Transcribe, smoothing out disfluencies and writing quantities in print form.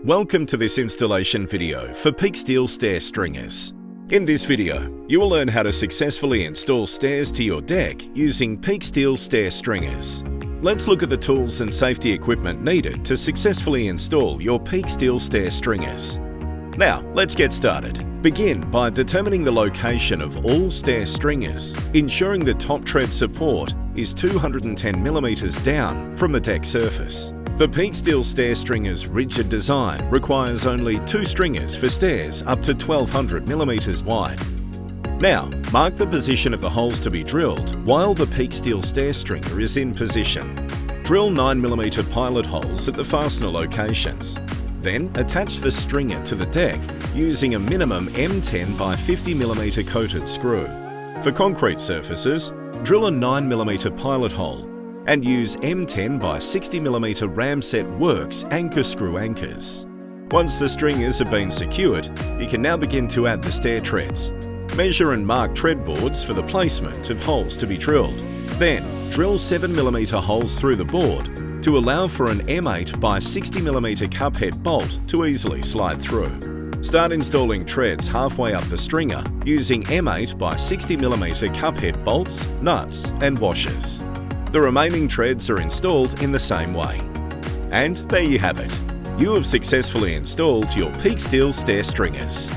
Welcome to this installation video for Peak Steel Stair Stringers. In this video, you will learn how to successfully install stairs to your deck using Peak Steel Stair Stringers. Let's look at the tools and safety equipment needed to successfully install your Peak Steel Stair Stringers. Now, let's get started. Begin by determining the location of all stair stringers, ensuring the top tread support is 210mm down from the deck surface. The Peak Steel Stair Stringer's rigid design requires only 2 stringers for stairs up to 1200mm wide. Now, mark the position of the holes to be drilled while the Peak Steel Stair Stringer is in position. Drill 9mm pilot holes at the fastener locations. Then attach the stringer to the deck using a minimum M10 by 50mm coated screw. For concrete surfaces, drill a 9mm pilot hole and use M10 by 60mm Ramset WERCS Ankascrew anchors. Once the stringers have been secured, you can now begin to add the stair treads. Measure and mark tread boards for the placement of holes to be drilled. Then, drill 7mm holes through the board to allow for an M8 by 60mm cup head bolt to easily slide through. Start installing treads halfway up the stringer using M8 by 60mm cup head bolts, nuts and washers. The remaining treads are installed in the same way. And there you have it. You have successfully installed your Peak Steel Stair Stringers.